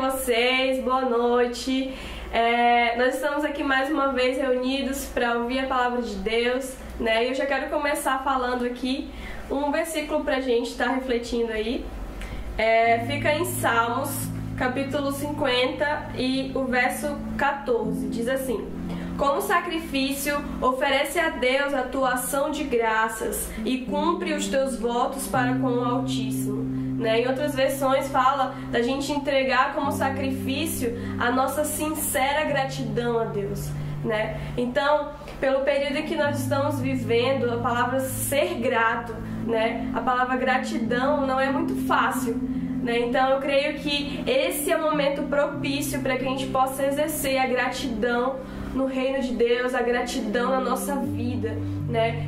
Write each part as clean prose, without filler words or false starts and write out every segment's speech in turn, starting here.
vocês? Boa noite. Nós estamos aqui mais uma vez reunidos para ouvir a palavra de Deus, né? E eu já quero começar falando aqui um versículo para a gente estar refletindo aí. Fica em Salmos, capítulo 50 e o verso 14. Diz assim: como sacrifício, oferece a Deus a tua ação de graças e cumpre os teus votos para com o Altíssimo. Em outras versões fala da gente entregar como sacrifício a nossa sincera gratidão a Deus. Então, pelo período que nós estamos vivendo, a palavra ser grato, a palavra gratidão não é muito fácil. Então eu creio que esse é o momento propício para que a gente possa exercer a gratidão no reino de Deus, a gratidão na nossa vida,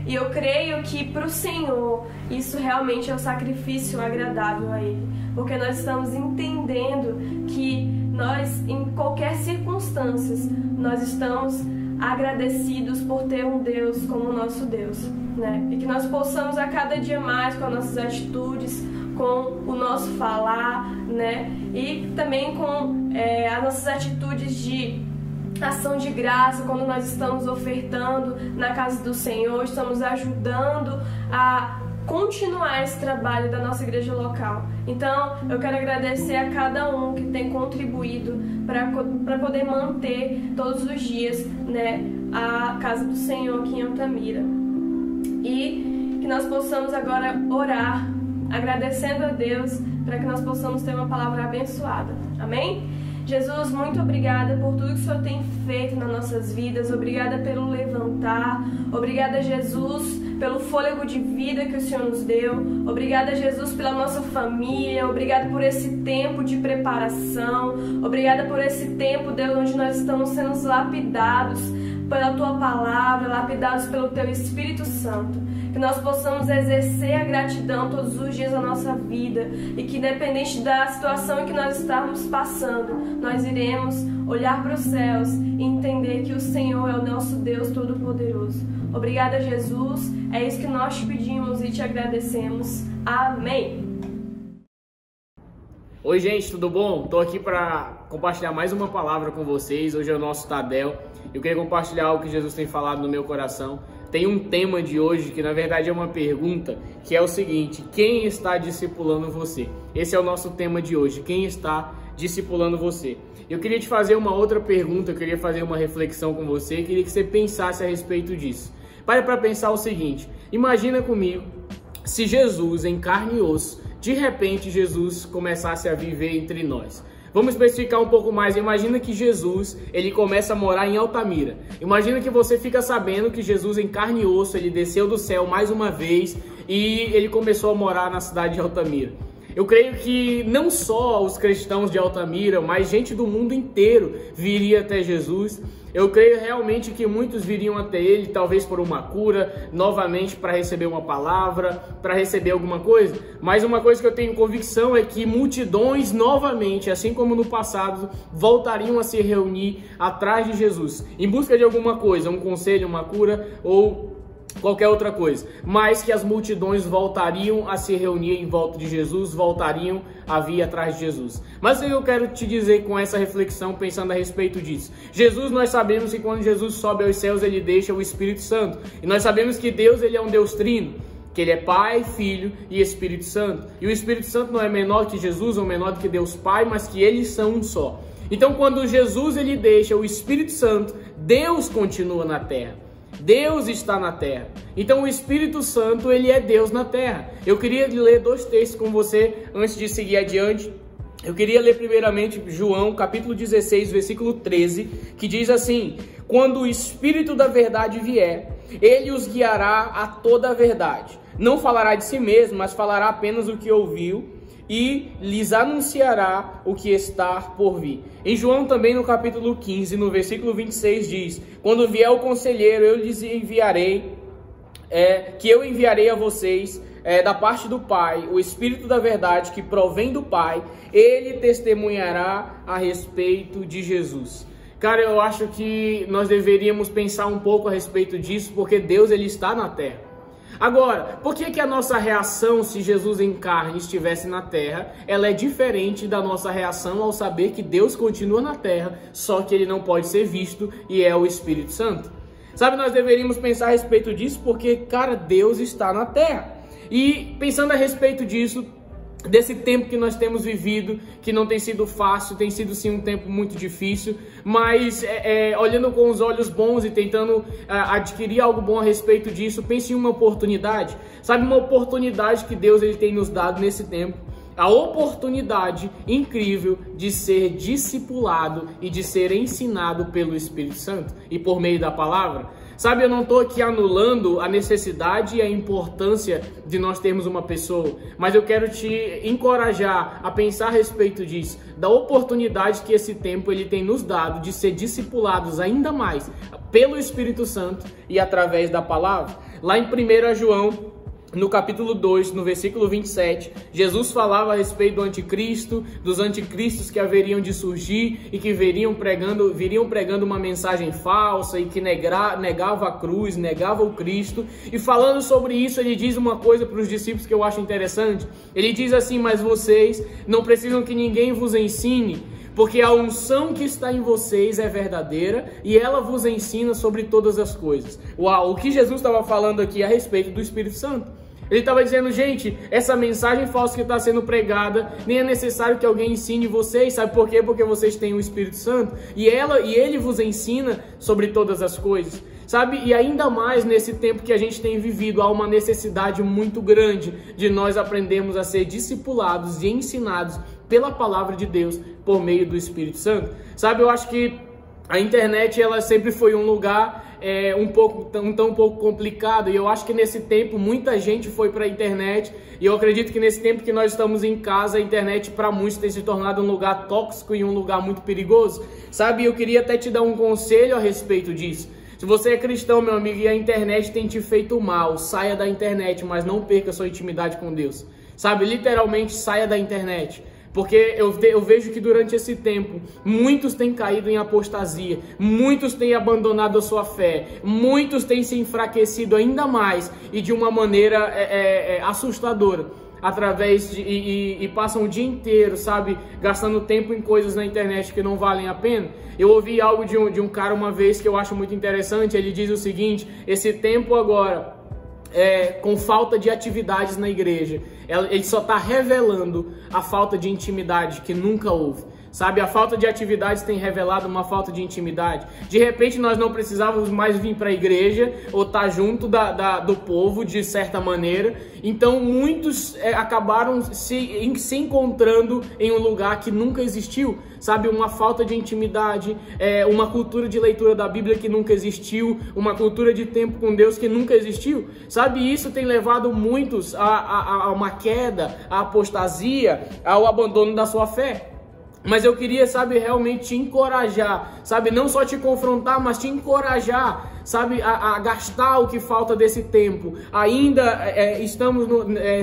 E eu creio que para o Senhor isso realmente é um sacrifício agradável a Ele, porque nós estamos entendendo que nós, em qualquer circunstância, nós estamos agradecidos por ter um Deus como o nosso Deus, E que nós possamos a cada dia mais, com as nossas atitudes, com o nosso falar, E também com as nossas atitudes de ação de graça, quando nós estamos ofertando na casa do Senhor, estamos ajudando a continuar esse trabalho da nossa igreja local. Então, eu quero agradecer a cada um que tem contribuído para poder manter todos os dias, a casa do Senhor aqui em Altamira. E que nós possamos agora orar, agradecendo a Deus, para que nós possamos ter uma palavra abençoada. Amém? Jesus, muito obrigada por tudo que o Senhor tem feito nas nossas vidas. Obrigada pelo levantar. Obrigada, Jesus, pelo fôlego de vida que o Senhor nos deu. Obrigada, Jesus, pela nossa família. Obrigada por esse tempo de preparação. Obrigada por esse tempo, Deus, onde nós estamos sendo lapidados pela Tua palavra, lapidados pelo Teu Espírito Santo. Que nós possamos exercer a gratidão todos os dias da nossa vida e que, independente da situação em que nós estamos passando, nós iremos olhar para os céus e entender que o Senhor é o nosso Deus Todo-Poderoso. Obrigada, Jesus. É isso que nós te pedimos e te agradecemos. Amém. Oi, gente, tudo bom? Estou aqui para compartilhar mais uma palavra com vocês. Hoje é o nosso Tadel. Eu queria compartilhar algo que Jesus tem falado no meu coração. Tem um tema de hoje que na verdade é uma pergunta, que é o seguinte: quem está discipulando você? Esse é o nosso tema de hoje, quem está discipulando você? Eu queria te fazer uma outra pergunta, eu queria fazer uma reflexão com você, eu queria que você pensasse a respeito disso. Pare para pensar o seguinte: imagina comigo se Jesus, em carne e osso, de repente Jesus começasse a viver entre nós. Vamos especificar um pouco mais. Imagina que Jesus, ele começa a morar em Altamira. Imagina que você fica sabendo que Jesus, em carne e osso, ele desceu do céu mais uma vez e ele começou a morar na cidade de Altamira. Eu creio que não só os cristãos de Altamira, mas gente do mundo inteiro viria até Jesus. Eu creio realmente que muitos viriam até ele, talvez por uma cura, novamente para receber uma palavra, para receber alguma coisa. Mas uma coisa que eu tenho convicção é que multidões novamente, assim como no passado, voltariam a se reunir atrás de Jesus, em busca de alguma coisa, um conselho, uma cura ou qualquer outra coisa, mas que as multidões voltariam a se reunir em volta de Jesus, voltariam a vir atrás de Jesus. Mas eu quero te dizer com essa reflexão, pensando a respeito disso. Jesus, nós sabemos que quando Jesus sobe aos céus, ele deixa o Espírito Santo. E nós sabemos que Deus, ele é um Deus trino, que ele é Pai, Filho e Espírito Santo. E o Espírito Santo não é menor que Jesus ou menor do que Deus Pai, mas que eles são um só. Então, quando Jesus, ele deixa o Espírito Santo, Deus continua na terra. Deus está na terra. Então o Espírito Santo, ele é Deus na terra. Eu queria ler dois textos com você antes de seguir adiante. Eu queria ler primeiramente João, capítulo 16, versículo 13, que diz assim: quando o Espírito da verdade vier, ele os guiará a toda a verdade. Não falará de si mesmo, mas falará apenas o que ouviu e lhes anunciará o que está por vir. Em João também, no capítulo 15, no versículo 26, diz: quando vier o conselheiro, eu lhes enviarei, que eu enviarei a vocês da parte do Pai, o Espírito da verdade que provém do Pai, ele testemunhará a respeito de Jesus. Cara, eu acho que nós deveríamos pensar um pouco a respeito disso, porque Deus, ele está na terra. Agora, por que a nossa reação, se Jesus em carne estivesse na terra, ela é diferente da nossa reação ao saber que Deus continua na terra, só que ele não pode ser visto e é o Espírito Santo? Sabe, nós deveríamos pensar a respeito disso porque, cara, Deus está na terra. E pensando a respeito disso, desse tempo que nós temos vivido, que não tem sido fácil, tem sido sim um tempo muito difícil, mas olhando com os olhos bons e tentando adquirir algo bom a respeito disso, pense em uma oportunidade, sabe, uma oportunidade que Deus ele tem nos dado nesse tempo, a oportunidade incrível de ser discipulado e de ser ensinado pelo Espírito Santo e por meio da palavra. Sabe, eu não estou aqui anulando a necessidade e a importância de nós termos uma pessoa, mas eu quero te encorajar a pensar a respeito disso, da oportunidade que esse tempo ele tem nos dado de ser discipulados ainda mais pelo Espírito Santo e através da palavra. Lá em 1 João, no capítulo 2, no versículo 27, Jesus falava a respeito do anticristo, dos anticristos que haveriam de surgir e que viriam pregando uma mensagem falsa e que negava a cruz, negava o Cristo. E falando sobre isso, ele diz uma coisa para os discípulos que eu acho interessante. Ele diz assim: mas vocês não precisam que ninguém vos ensine, porque a unção que está em vocês é verdadeira e ela vos ensina sobre todas as coisas. Uau, o que Jesus estava falando aqui a respeito do Espírito Santo. Ele estava dizendo, gente, essa mensagem falsa que está sendo pregada, nem é necessário que alguém ensine vocês, sabe por quê? Porque vocês têm o Espírito Santo e ele vos ensina sobre todas as coisas, sabe? E ainda mais nesse tempo que a gente tem vivido, há uma necessidade muito grande de nós aprendermos a ser discipulados e ensinados pela palavra de Deus por meio do Espírito Santo. Sabe, eu acho que a internet ela sempre foi um lugar um pouco complicado, e eu acho que nesse tempo muita gente foi para a internet, e eu acredito que nesse tempo que nós estamos em casa, a internet para muitos tem se tornado um lugar tóxico e um lugar muito perigoso, sabe? Eu queria até te dar um conselho a respeito disso. Se você é cristão, meu amigo, e a internet tem te feito mal, saia da internet, mas não perca sua intimidade com Deus, sabe? Literalmente saia da internet. Porque eu vejo que durante esse tempo, muitos têm caído em apostasia, muitos têm abandonado a sua fé, muitos têm se enfraquecido ainda mais e de uma maneira assustadora, e passam o dia inteiro, sabe, gastando tempo em coisas na internet que não valem a pena. Eu ouvi algo de um cara uma vez que eu acho muito interessante. Ele diz o seguinte: esse tempo agora, com falta de atividades na igreja, ele só está revelando a falta de intimidade que nunca houve. Sabe, a falta de atividades tem revelado uma falta de intimidade. De repente nós não precisávamos mais vir para a igreja ou estar junto do povo de certa maneira. Então muitos acabaram se encontrando em um lugar que nunca existiu. Sabe, uma falta de intimidade, uma cultura de leitura da Bíblia que nunca existiu, uma cultura de tempo com Deus que nunca existiu. Sabe, isso tem levado muitos a uma queda, à apostasia, ao abandono da sua fé. Mas eu queria, sabe, realmente te encorajar, sabe, não só te confrontar, mas te encorajar, sabe, a gastar o que falta desse tempo. Ainda estamos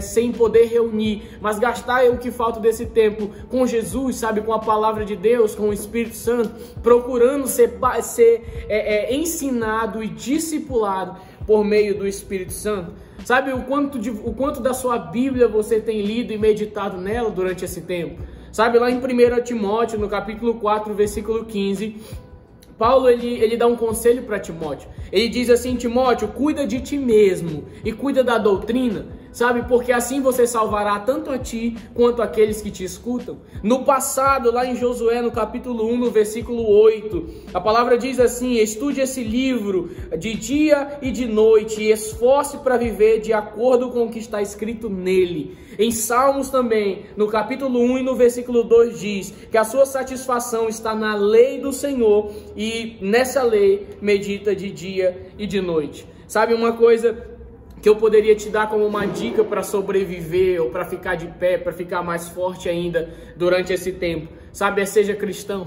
sem poder reunir, mas gastar o que falta desse tempo com Jesus, sabe, com a palavra de Deus, com o Espírito Santo, procurando ser ensinado e discipulado por meio do Espírito Santo. Sabe, o quanto da sua Bíblia você tem lido e meditado nela durante esse tempo. Sabe, lá em 1 Timóteo, no capítulo 4, versículo 15, Paulo ele dá um conselho para Timóteo. Ele diz assim: Timóteo, cuida de ti mesmo e cuida da doutrina, sabe, porque assim você salvará tanto a ti quanto aqueles que te escutam. No passado, lá em Josué, no capítulo 1, no versículo 8, a palavra diz assim: estude esse livro de dia e de noite e esforce para viver de acordo com o que está escrito nele. Em Salmos também, no capítulo 1 e no versículo 2 diz que a sua satisfação está na lei do Senhor e nessa lei medita de dia e de noite. Sabe, uma coisa que eu poderia te dar como uma dica para sobreviver ou para ficar de pé, para ficar mais forte ainda durante esse tempo, sabe, seja cristão.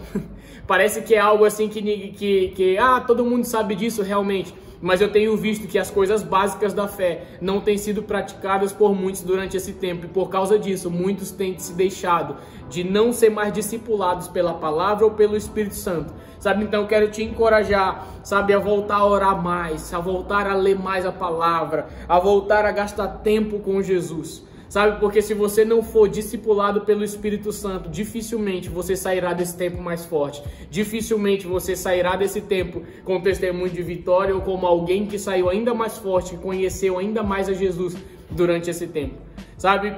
Parece que é algo assim que todo mundo sabe disso realmente, mas eu tenho visto que as coisas básicas da fé não têm sido praticadas por muitos durante esse tempo, e por causa disso, muitos têm se deixado de não ser mais discipulados pela palavra ou pelo Espírito Santo, sabe? Então eu quero te encorajar, sabe, a voltar a orar mais, a voltar a ler mais a palavra, a voltar a gastar tempo com Jesus. Sabe, porque se você não for discipulado pelo Espírito Santo, dificilmente você sairá desse tempo mais forte. Dificilmente você sairá desse tempo com testemunho de vitória ou como alguém que saiu ainda mais forte, que conheceu ainda mais a Jesus durante esse tempo. Sabe,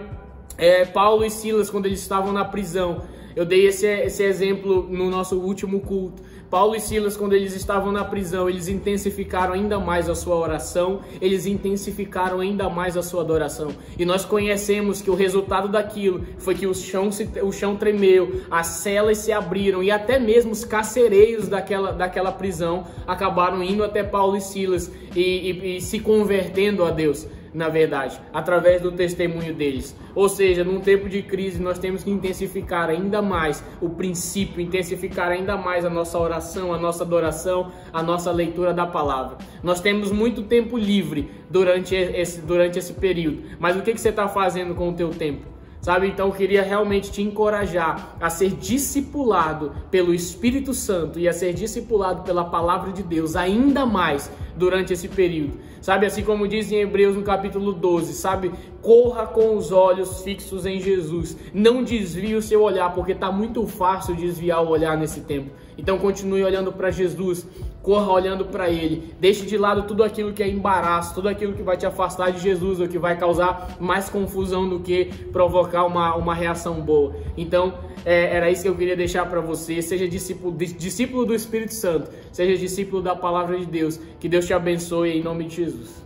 Paulo e Silas, quando eles estavam na prisão, eu dei esse exemplo no nosso último culto. Paulo e Silas, quando eles estavam na prisão, eles intensificaram ainda mais a sua oração, eles intensificaram ainda mais a sua adoração. E nós conhecemos que o resultado daquilo foi que o chão tremeu, as celas se abriram e até mesmo os carcereiros daquela prisão acabaram indo até Paulo e Silas e se convertendo a Deus, na verdade, através do testemunho deles. Ou seja, num tempo de crise, nós temos que intensificar ainda mais o princípio, intensificar ainda mais a nossa oração, a nossa adoração, a nossa leitura da palavra. Nós temos muito tempo livre durante esse período, mas o que você está fazendo com o teu tempo? Sabe, então eu queria realmente te encorajar a ser discipulado pelo Espírito Santo e a ser discipulado pela palavra de Deus ainda mais durante esse período. Sabe, assim como diz em Hebreus no capítulo 12, sabe, corra com os olhos fixos em Jesus. Não desvie o seu olhar, porque está muito fácil desviar o olhar nesse tempo. Então continue olhando para Jesus, corra olhando para Ele. Deixe de lado tudo aquilo que é embaraço, tudo aquilo que vai te afastar de Jesus, ou que vai causar mais confusão do que provocar uma reação boa. Então, era isso que eu queria deixar para você. Seja discípulo do Espírito Santo, seja discípulo da palavra de Deus. Que Deus te abençoe em nome de Jesus.